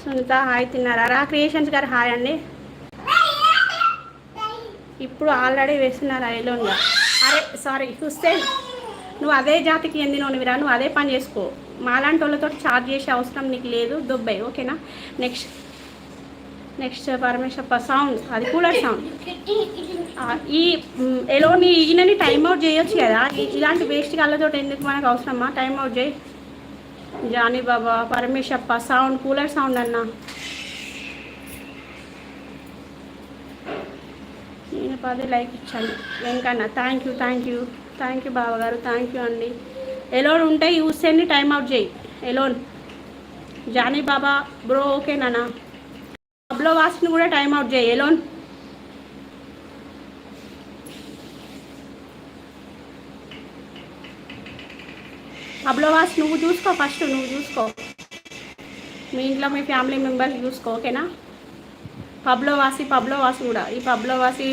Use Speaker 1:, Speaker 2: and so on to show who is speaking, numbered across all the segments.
Speaker 1: Sunitha hi, తిన్నారా? రా creations గారు హాయ్ అండి. ఇప్పుడు ఆల్రెడీ వేస్తున్నారు ఐలోన్గా. అరే సారీ హుస్సేన్, నువ్వు అదే జాతికి చెందినోనివిరా, నువ్వు అదే పని చేసుకో. మాలాంటి వాళ్ళతో చార్జ్ చేసే అవసరం నీకు లేదు, దొబ్బాయి ఓకేనా. నెక్స్ట్ నెక్స్ట్ పరమేశ్వర సౌండ్, అది కూలర్ సౌండ్. ఈ ఎలోని ఈయనని టైంఅవుట్ చేయొచ్చు కదా, ఇలాంటి వేస్ట్ కళ్ళతో ఎందుకు మనకు అవసరమా? టైంఅవుట్ చేయి. జానీ బాబా పరమేశ్వప్ప సౌండ్, కూలర్ సౌండ్ అన్న. నేను 10 లైక్ ఇచ్చాను వెంకన్న. థ్యాంక్ యూ బావగారు, థ్యాంక్ యూ అండి. ఎలోన్ ఉంటే యూసేన్ని టైంఅవుట్ చేయి ఎలోన్. జానీ బాబా బ్రో ఓకేనా? పబ్లో వాస్ని కూడా టైంఅవుట్ చేయి ఎలోన్. పబ్లో వాస్ నువ్వు చూసుకో, ఫస్ట్ నువ్వు చూసుకో, మీ ఇంట్లో మీ ఫ్యామిలీ మెంబర్స్ చూసుకో ఓకేనా. పబ్లో వాసి కూడా, ఈ పబ్లో వాసి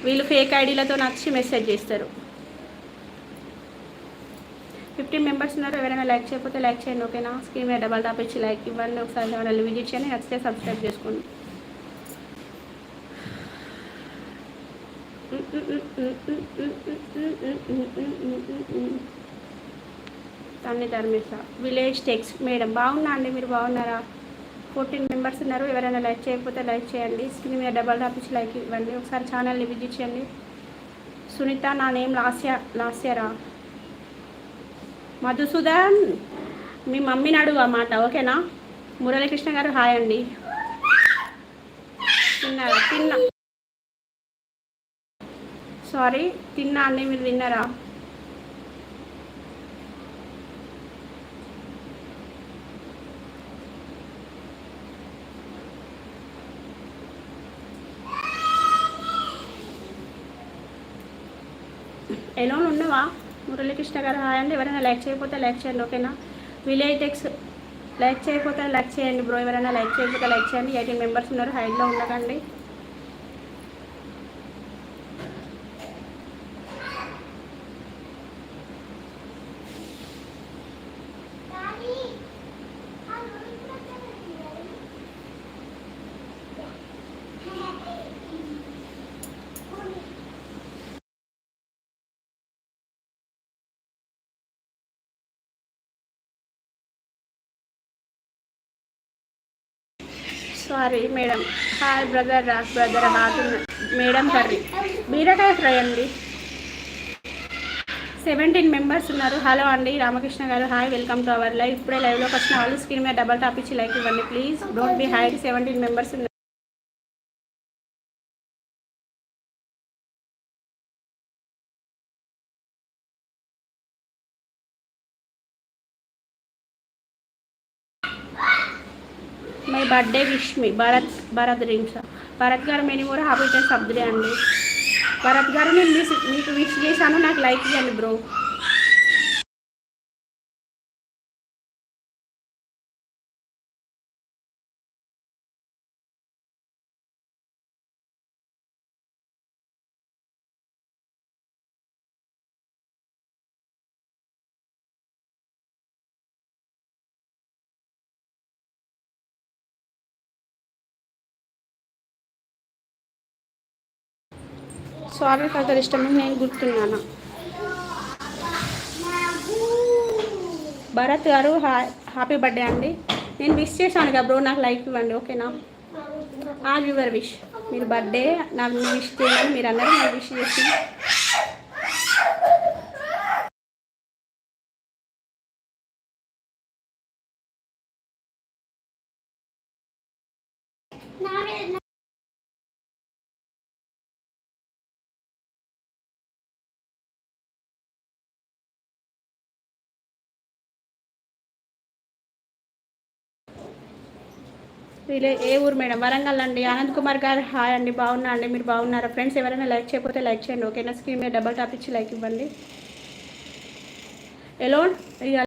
Speaker 1: వీళ్ళు ఫేక్ ఐడీలతో నచ్చి మెసేజ్ చేస్తారు. 15 మెంబర్స్ ఉన్నారు. ఎవరైనా లైక్ చేయకపోతే లైక్ చేయండి ఓకేనా. స్క్రీన్ మీద డబల్ టాప్ ఇచ్చి లైక్ ఇవ్వండి. ఒకసారి ఛానల్ విజిట్ చేయండి, నచ్చితే సబ్స్క్రైబ్ చేసుకోండి. తన్ని ధర్మేశ విలేజ్ టెక్స్ మేడం బాగున్నా అండి, మీరు బాగున్నారా? 14 మెంబర్స్ ఉన్నారు. ఎవరైనా లైక్ చేయకపోతే లైక్ చేయండి. స్క్రీన్ మీద డబల్ టాప్ ఇచ్చి లైక్ ఇవ్వండి. ఒకసారి ఛానల్ని విజిట్ చేయండి. సునీత నా నేమ్ లాస్యరా. మధుసూదన్ మీ మమ్మీని అడుగు ఆ మాట ఓకేనా. మురళీకృష్ణ గారు హాయ్ అండి. తిన్నా సారీ తిన్నా అండి, మీరు తిన్నారా? ఎలోన్ ఉన్నవా? మురళీకృష్ణ గారు హాయ్ అండి. ఎవరైనా లైక్ చేయకపోతే లైక్ చేయండి ఓకేనా. విలేజ్ టెక్స్ లైక్ చేయకపోతే లైక్ చేయండి బ్రో. ఎవరైనా లైక్ చేయకపోతే లైక్ చేయండి. 18 మెంబర్స్ ఉన్నారు. హైడ్లో ఉండకండి. Sorry madam. Hi brother, rock brother hot madam curry బీరకాయ ఫ్రై అండి. 17 మెంబర్స్ ఉన్నారు. హలో అండి Ramakrishna garu hi, welcome to our live. ఇప్పుడే లైవ్లోకి వచ్చిన వాళ్ళు స్క్రీన్ మీద డబల్ టాప్ ఇచ్చి లైక్ ఇవ్వండి please. Don't be hide. 17 members ఉన్నారు. My birthday wish me Bharat dreams. Bharat గారు మెనీ కూడా happy returns of the day అండి. భరత్ గారు నేను మీకు విష్ చేశాను, నాకు లైక్ ఇవ్వండి బ్రో. స్వామి కథలు ఇష్టమని నేను గుర్తున్నాను. భరత్ గారు హ్యాపీ బర్త్డే అండి. నేను విష్ చేశాను కదా బ్రో, నాకు లైక్ ఇవ్వండి ఓకేనా. All your wish. మీరు బర్త్డే నాకు విష్ చేయాలని మీరు అందరూ నాకు విష్ చేసి ఏ ఊరు మేడం? వరంగల్ అండి. ఆనంద్ కుమార్ గారు హాయ్ అండి, బాగున్నా అండి, మీరు బాగున్నారా? ఫ్రెండ్స్ ఎవరైనా లైక్ చేయకపోతే లైక్ చేయండి ఓకేనా. స్క్రీన్ మీద డబల్ టాప్ ఇచ్చి లైక్ ఇవ్వండి. ఎలోన్